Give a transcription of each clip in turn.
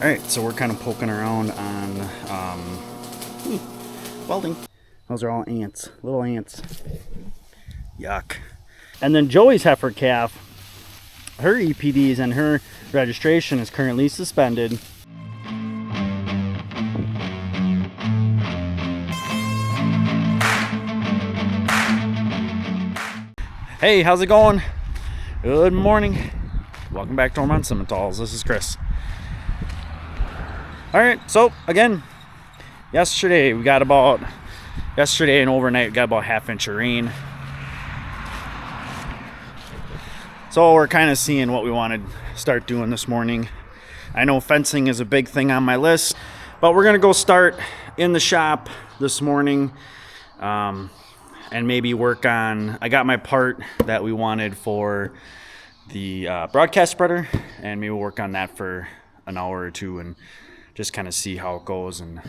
All right, so we're kind of poking around on welding. Those are all ants, little ants. Yuck. And then Joey's heifer calf, her EPDs and her registration is currently suspended. Hey, how's it going? Good morning. Welcome back to Ohrmundt Simmentals. This is Chris. All right, so again, yesterday and overnight we got about half-inch of rain. So we're kind of seeing what we want to start doing this morning. I know fencing is a big thing on my list, but we're gonna go start in the shop this morning, and maybe work on. I got my part that we wanted for the broadcast spreader, and maybe work on that for an hour or two and just kind of see how it goes and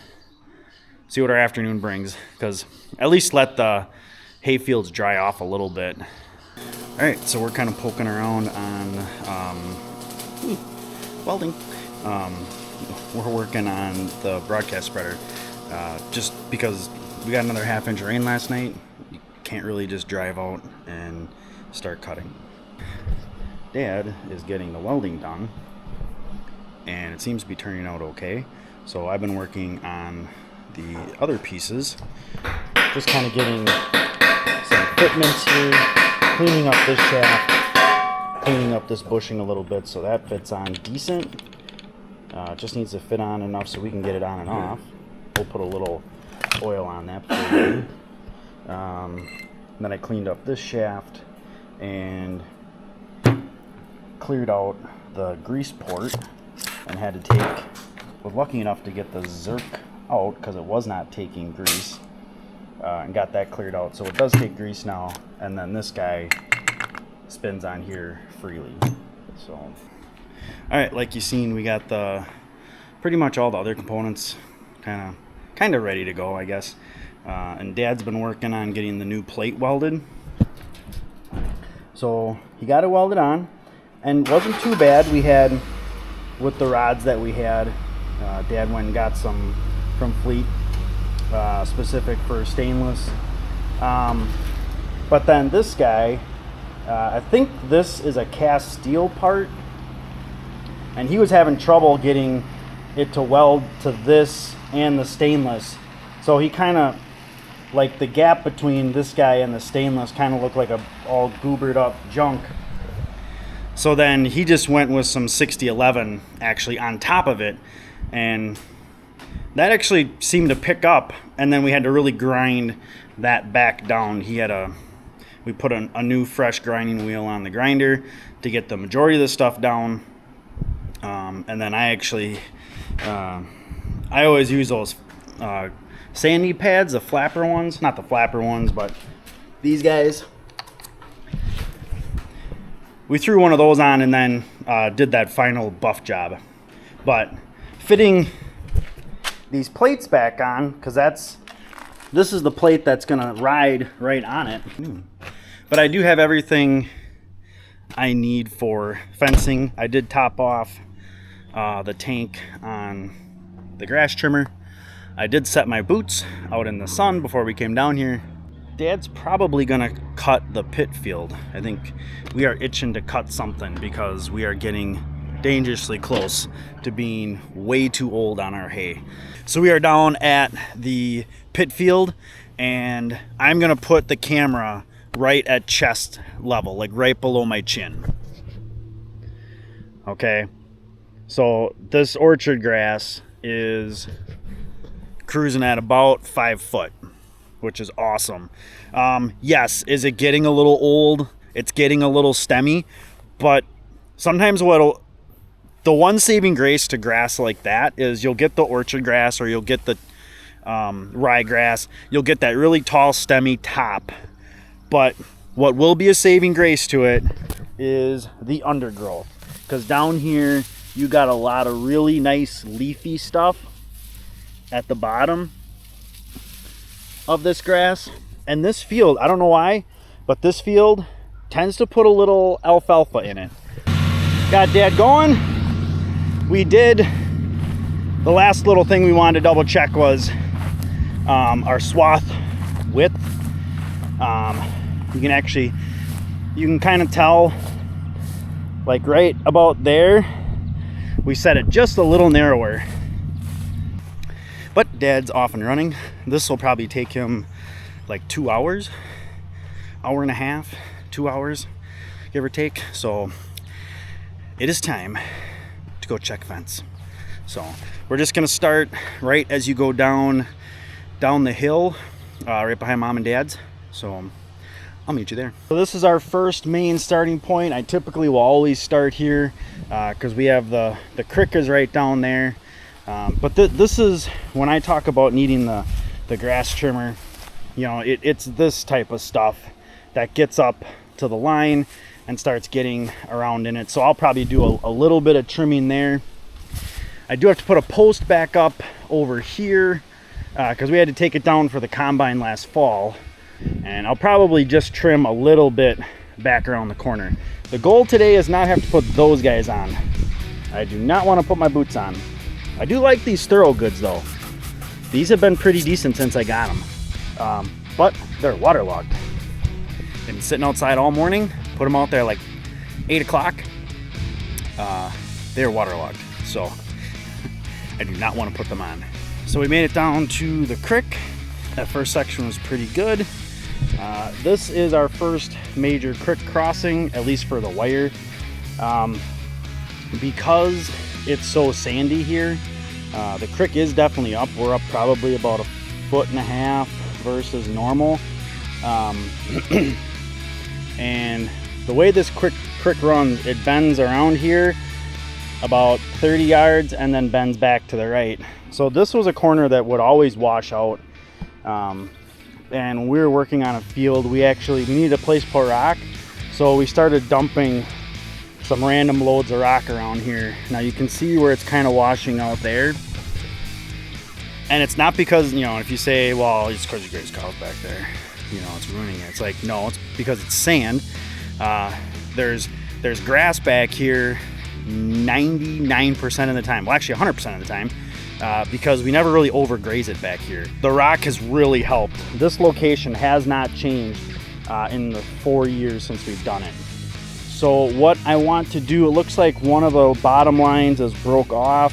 see what our afternoon brings, because at least let the hay fields dry off a little bit. All right, so we're kind of poking around on welding. We're working on the broadcast spreader, just because we got another half-inch of rain last night. You can't really just drive out and start cutting. Dad is getting the welding done, and it seems to be turning out okay. So I've been working on the other pieces, just kind of getting some fitments here, cleaning up this shaft, cleaning up this bushing a little bit so that fits on decent. Just needs to fit on enough so we can get it on and off. We'll put a little oil on that before we do. Then I cleaned up this shaft and cleared out the grease port, and had to was lucky enough to get the Zerk out because it was not taking grease, and got that cleared out, so it does take grease now. And then this guy spins on here freely. So all right, like you've seen, we got the pretty much all the other components kind of ready to go, I guess. And Dad's been working on getting the new plate welded, so he got it welded on, and it wasn't too bad. We had, with the rods that we had, Dad went and got some from Fleckvieh, specific for stainless. But then this guy, I think this is a cast steel part, and he was having trouble getting it to weld to this and the stainless. So he kind of, like, the gap between this guy and the stainless kind of looked like a all goobered up junk. So then he just went with some 6011 actually on top of it, and that actually seemed to pick up. And then we had to really grind that back down. We put a new fresh grinding wheel on the grinder to get the majority of the stuff down. And then I always use those sandy pads, the flapper ones, not the flapper ones, but these guys. We threw one of those on and then did that final buff job. But fitting these plates back on, because this is the plate that's gonna ride right on it. But I do have everything I need for fencing. I did top off the tank on the grass trimmer. I did set my boots out in the sun before we came down here. Dad's probably gonna cut the pit field. I think we are itching to cut something because we are getting dangerously close to being way too old on our hay. So we are down at the pit field, and I'm gonna put the camera right at chest level, like right below my chin. Okay, so this orchard grass is cruising at about 5 foot, which is awesome. Yes, is it getting a little old? It's getting a little stemmy, but sometimes the one saving grace to grass like that is you'll get the orchard grass, or you'll get the ryegrass. You'll get that really tall stemmy top, but what will be a saving grace to it is the undergrowth, because down here you got a lot of really nice leafy stuff at the bottom of this grass. And this field, I don't know why, but this field tends to put a little alfalfa in it. Got Dad going. We did The last little thing we wanted to double check was our swath width. You can kind of tell, like right about there, we set it just a little narrower. But Dad's off and running. This will probably take him like 2 hours, hour and a half, 2 hours, give or take. So it is time to go check fence. So we're just gonna start right as you go down the hill, right behind Mom and Dad's. So I'll meet you there. So this is our first main starting point. I typically will always start here because we have the creek is right down there. But this is when I talk about needing the grass trimmer. You know, it's this type of stuff that gets up to the line and starts getting around in it. So I'll probably do a little bit of trimming there. I do have to put a post back up over here because we had to take it down for the combine last fall. And I'll probably just trim a little bit back around the corner. The goal today is not have to put those guys on. I do not want to put my boots on. I do like these Thorogoods though. These have been pretty decent since I got them. But they're waterlogged. Been sitting outside all morning, put them out there like 8 o'clock. They're waterlogged, so I do not want to put them on. So we made it down to the creek. That first section was pretty good. This is our first major creek crossing, at least for the wire. Because it's so sandy here, the creek is definitely up. We're up probably about 1.5 feet versus normal. And the way this creek runs, it bends around here about 30 yards and then bends back to the right. So this was a corner that would always wash out. And we were working on a field. We needed a place to put rock. So we started dumping some random loads of rock around here. Now you can see where it's kind of washing out there. And it's not because, you know, if you say, well, it's because you guys cows back there, you know, it's ruining it. It's like, no, it's because it's sand. There's grass back here 99% of the time. Well, actually 100% of the time. Because we never really overgraze it back here. The rock has really helped. This location has not changed in the 4 years since we've done it. So what I want to do, it looks like one of the bottom lines is broke off.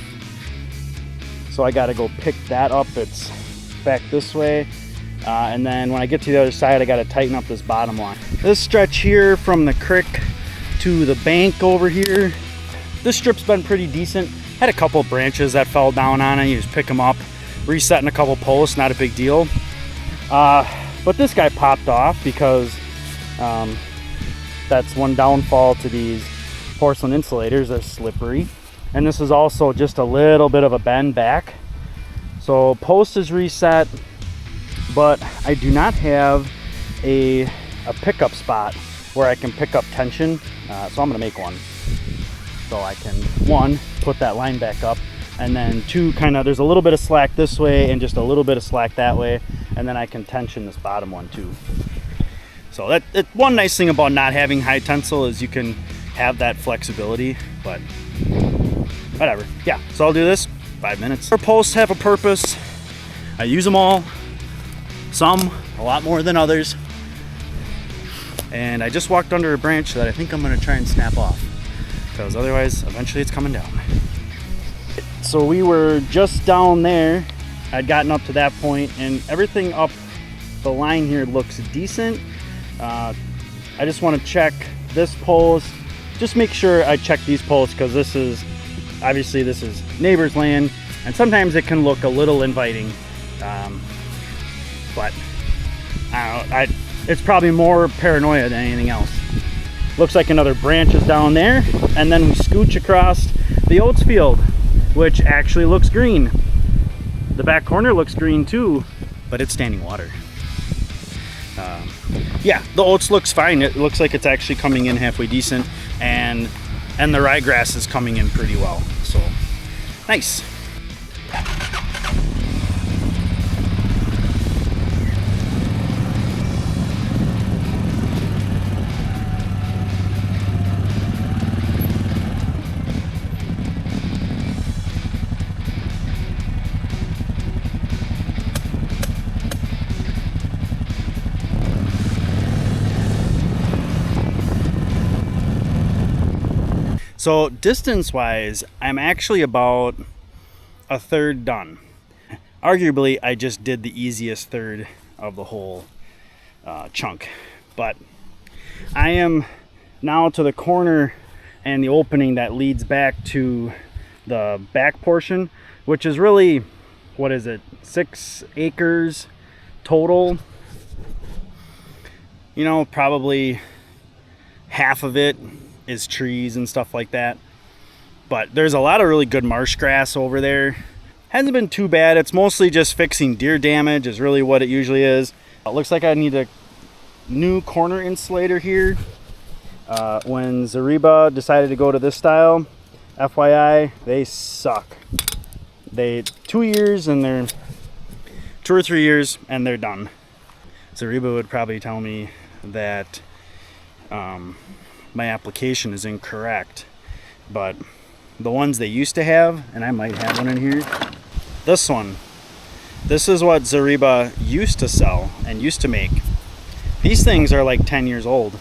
So I gotta go pick that up. It's back this way. And then when I get to the other side, I gotta tighten up this bottom line. This stretch here from the creek to the bank over here, this strip's been pretty decent. Had a couple of branches that fell down on it. You just pick them up, resetting a couple posts, not a big deal. But this guy popped off because that's one downfall to these porcelain insulators. They're slippery. And this is also just a little bit of a bend back. So post is reset, but I do not have a pickup spot where I can pick up tension. So I'm gonna make one. So I can, one, put that line back up, and then two, there's a little bit of slack this way and just a little bit of slack that way, and then I can tension this bottom one too. So that's one nice thing about not having high tensile is you can have that flexibility, but whatever. Yeah, so I'll do this, 5 minutes. Our posts have a purpose. I use them all, some a lot more than others. And I just walked under a branch that I think I'm gonna try and snap off, because otherwise eventually it's coming down. So we were just down there. I'd gotten up to that point and everything up the line here looks decent. I just want to check this post, just make sure I check these posts, because this is obviously neighbor's land and sometimes it can look a little inviting, but I don't know, it's probably more paranoia than anything else. Looks like another branch is down there, and then we scooch across the oats field, which actually looks green. The back corner looks green too, but it's standing water. Yeah, the oats looks fine. It looks like it's actually coming in halfway decent, and the ryegrass is coming in pretty well. So nice. So distance wise, I'm actually about a third done. Arguably, I just did the easiest third of the whole chunk, but I am now to the corner and the opening that leads back to the back portion, which is really, what is it, 6 acres total. You know, probably half of it is trees and stuff like that, but there's a lot of really good marsh grass over there. Hasn't been too bad. It's mostly just fixing deer damage is really what it usually is. It looks like I need a new corner insulator here. When Zariba decided to go to this style, FYI, they suck. 2 years and they're 2 or 3 years and they're done. Zariba would probably tell me that my application is incorrect, but the ones they used to have, and I might have one in here, this is what Zariba used to sell and used to make. These things are like 10 years old.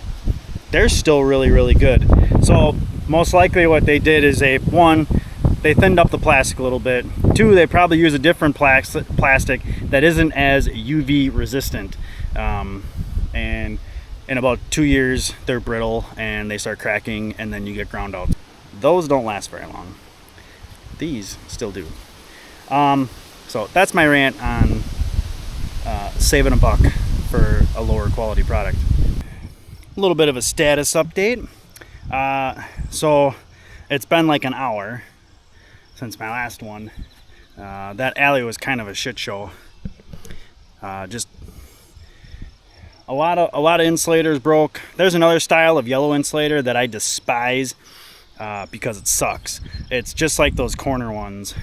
They're still really, really good. So most likely what they did is they thinned up the plastic a little bit. 2, they probably use a different plastic that isn't as UV resistant. And in about 2 years, they're brittle and they start cracking and then you get ground out. Those don't last very long. These still do. So that's my rant on saving a buck for a lower quality product. A little bit of a status update. So it's been like an hour since my last one. That alley was kind of a shit show. Just a lot of insulators broke. There's another style of yellow insulator that I despise because it sucks. It's just like those corner ones.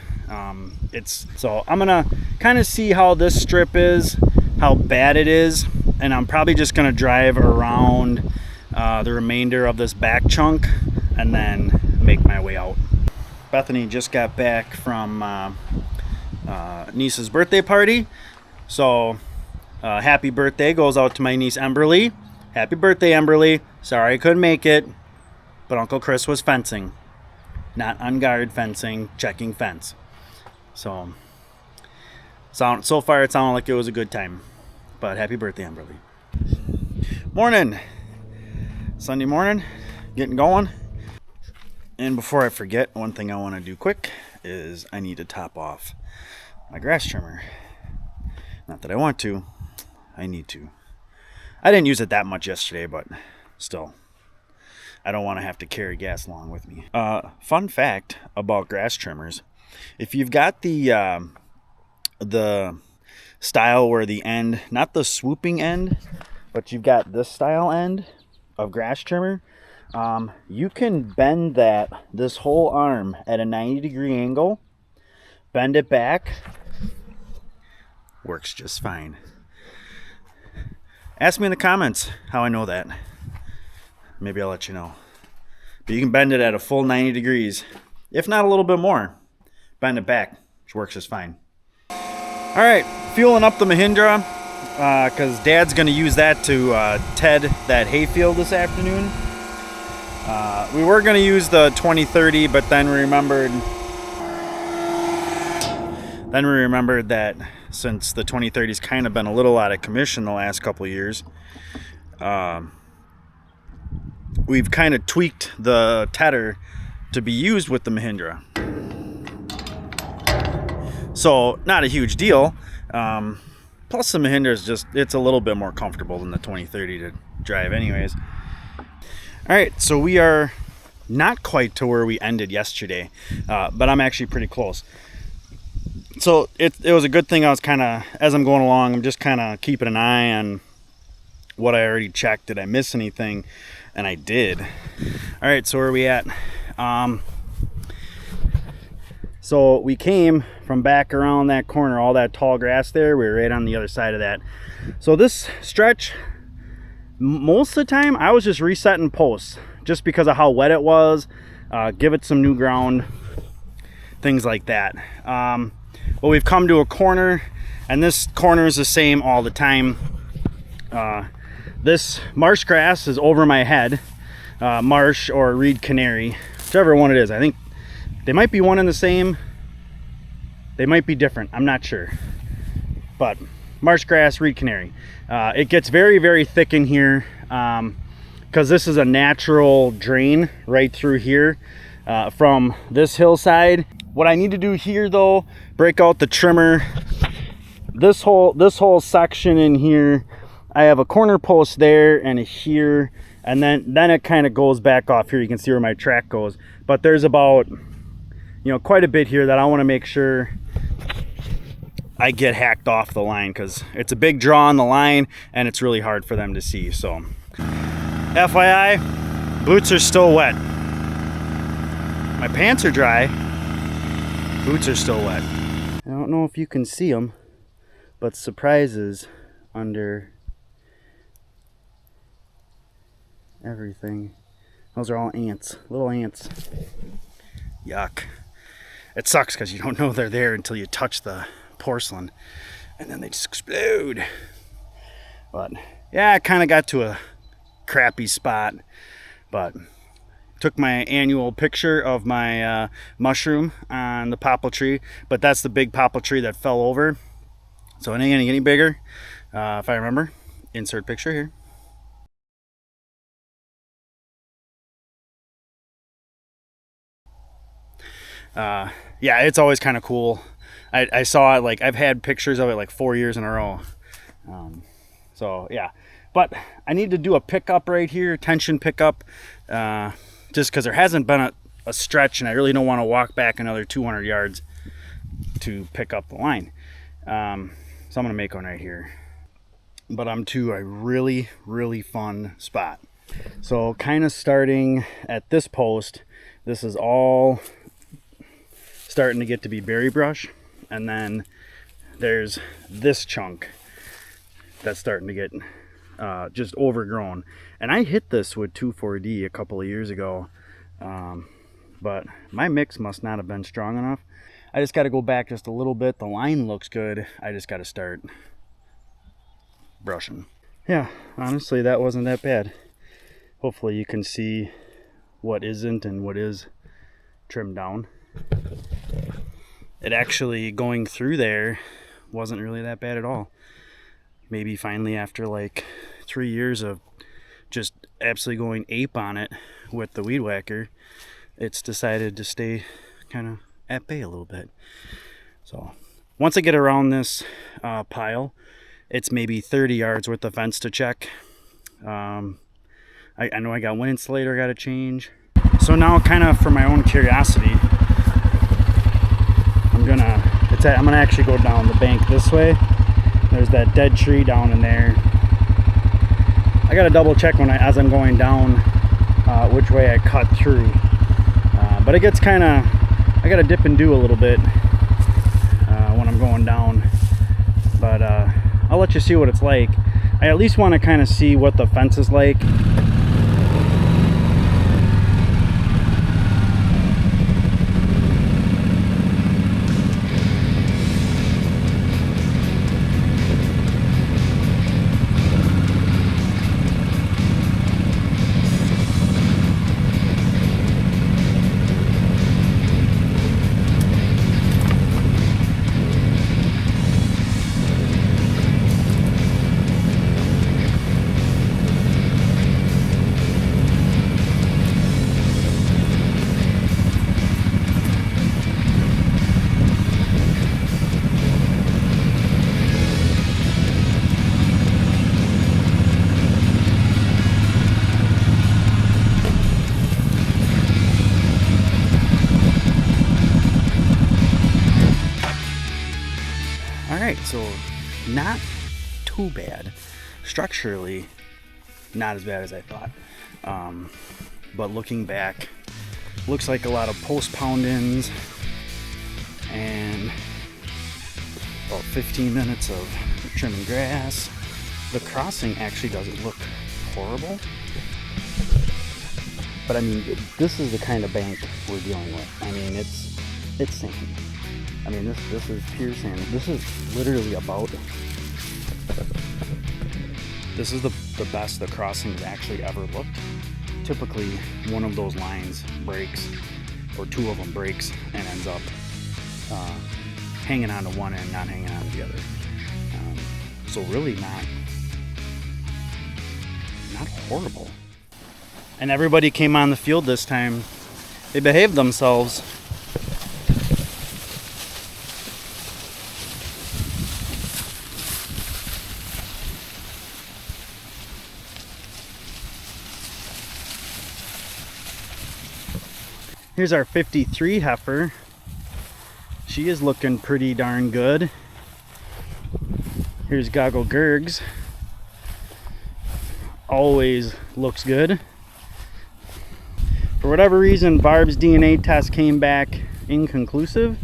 So I'm gonna kind of see how this strip is, how bad it is, and I'm probably just gonna drive around the remainder of this back chunk and then make my way out. Bethany just got back from niece's birthday party, so happy birthday goes out to my niece Emberly. Happy birthday, Emberly. Sorry I couldn't make it, but Uncle Chris was fencing, not on guard fencing, checking fence. So far it sounded like it was a good time, but happy birthday, Emberly. Morning. Sunday morning, getting going. And before I forget, one thing I want to do quick is I need to top off my grass trimmer. Not that I want to, I need to. I didn't use it that much yesterday, but still, I don't want to have to carry gas along with me. Fun fact about grass trimmers: if you've got the style where the end, not the swooping end, but you've got this style end of grass trimmer, you can bend this whole arm at a 90-degree angle, bend it back, works just fine. Ask me in the comments how I know that. Maybe I'll let you know. But you can bend it at a full 90 degrees, if not a little bit more. Bend it back, which works just fine. All right, fueling up the Mahindra, because Dad's going to use that to ted that hayfield this afternoon. We were going to use the 2030, but then we remembered that since the 2030's kind of been a little out of commission the last couple of years, we've kind of tweaked the tedder to be used with the Mahindra. So not a huge deal. Plus the Mahindra is it's a little bit more comfortable than the 2030 to drive anyways. All right, so we are not quite to where we ended yesterday, but I'm actually pretty close. So it was a good thing I was kind of, as I'm going along, I'm just kind of keeping an eye on what I already checked. Did I miss anything? And I did. All right, so where are we at? So we came from back around that corner, all that tall grass there. We were right on the other side of that. So this stretch, most of the time, I was just resetting posts just because of how wet it was. Give it some new ground, things like that. But we've come to a corner, and this corner is the same all the time. This marsh grass is over my head, marsh or reed canary. whichever one it is. I think they might be one and the same. They might be different. I'm not sure. But marsh grass, reed canary. It gets very, very thick in here because this is a natural drain right through here from this hillside. What I need to do here though, break out the trimmer. This whole section in here, I have a corner post there and a here, and then it kind of goes back off here. You can see where my track goes, but there's about, quite a bit here that I want to make sure I get hacked off the line, because it's a big draw on the line and it's really hard for them to see. So FYI, boots are still wet. My pants are dry, boots are still wet. I don't know if you can see them, but surprises under everything. Those are all ants, little ants. Yuck. It sucks because you don't know they're there until you touch the porcelain and then they just explode. But yeah, I kind of got to a crappy spot, but took my annual picture of my mushroom on the poplar tree, but that's the big poplar tree that fell over. So it ain't gonna get any bigger. If I remember, insert picture here. Yeah, it's always kind of cool. I saw it, like, I've had pictures of it like 4 years in a row. So yeah, but I need to do a pickup right here, tension pickup, just because there hasn't been a stretch, and I really don't want to walk back another 200 yards to pick up the line. So I'm gonna make one right here, but I'm to a really, really fun spot. So kind of starting at this post, this is all starting to get to be berry brush, and then there's this chunk that's starting to get just overgrown. And I hit this with 2,4-D a couple of years ago, but my mix must not have been strong enough. I just got to go back just a little bit. The line looks good. I just got to start brushing. Yeah, honestly, that wasn't that bad. Hopefully you can see what isn't and what is trimmed down. It actually, going through there, wasn't really that bad at all. Maybe finally, after like 3 years of just absolutely going ape on it with the weed whacker, it's decided to stay kind of at bay a little bit. So once I get around this pile, it's maybe 30 yards worth of fence to check. I know I got one insulator I got to change. So now, kind of for my own curiosity, I'm gonna actually go down the bank this way. There's that dead tree down in there. I gotta double check as I'm going down which way I cut through. But it gets kind of, I gotta dip and do a little bit when I'm going down. But I'll let you see what it's like. I at least want to kind of see what the fence is like. Alright, so not too bad. Structurally, not as bad as I thought. But looking back, looks like a lot of post pound-ins and about 15 minutes of trimming grass. The crossing actually doesn't look horrible. But I mean, this is the kind of bank we're dealing with. I mean, it's sand. I mean, this is pure sand. This is literally about, this is the best the crossing has actually ever looked. Typically, one of those lines breaks or two of them breaks and ends up hanging on to one end, not hanging on to the other. So really not horrible. And everybody came on the field this time. They behaved themselves. Here's our 53 heifer. She is looking pretty darn good. Here's Goggle Gergs. Always looks good. For whatever reason, Barb's DNA test came back inconclusive.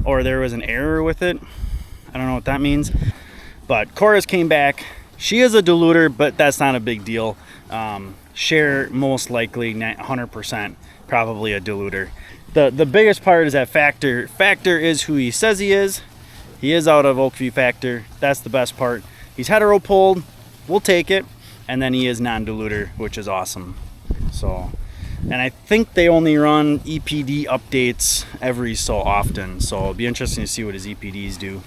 Or there was an error with it. I don't know what that means. But Cora's came back. She is a diluter, but that's not a big deal. Share most likely 100% probably a diluter. The biggest part is that Factor. Factor is who he says he is. He is out of Oakview Factor. That's the best part. He's hetero-polled. We'll take it. And then he is non-diluter, which is awesome. So, and I think they only run EPD updates every so often. So it'll be interesting to see what his EPDs do.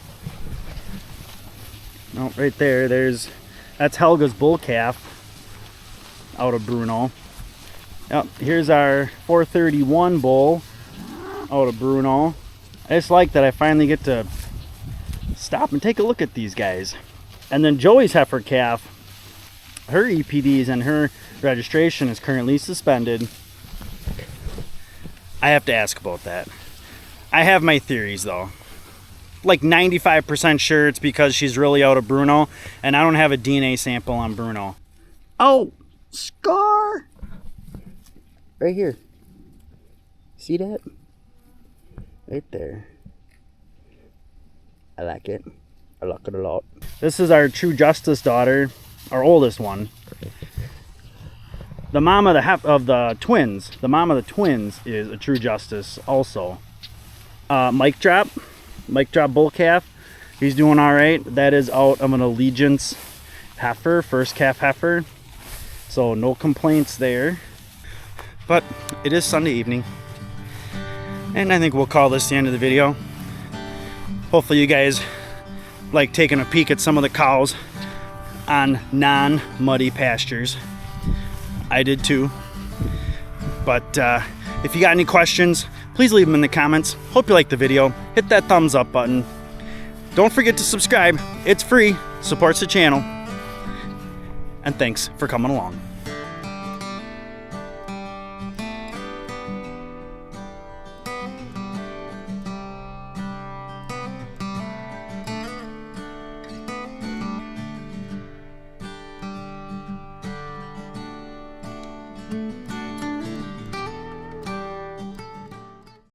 Oh, right there, that's Helga's bull calf out of Bruno. Yep, here's our 431 bull out of Bruno. I just like that I finally get to stop and take a look at these guys. And then Joey's heifer calf, her EPDs and her registration is currently suspended. I have to ask about that. I have my theories though. Like 95% sure it's because she's really out of Bruno, and I don't have a DNA sample on Bruno. Oh, scar! Right here. See that? Right there. I like it. I like it a lot. This is our True Justice daughter, our oldest one. The mom of the twins. The mom of the twins is a True Justice also. Mic drop bull calf. He's doing all right. That is out of an Allegiance heifer, first calf heifer. So no complaints there. But it is Sunday evening. And I think we'll call this the end of the video. Hopefully you guys like taking a peek at some of the cows on non-muddy pastures. I did too. But if you got any questions, please leave them in the comments. Hope you liked the video. Hit that thumbs up button. Don't forget to subscribe. It's free. Supports the channel. And thanks for coming along.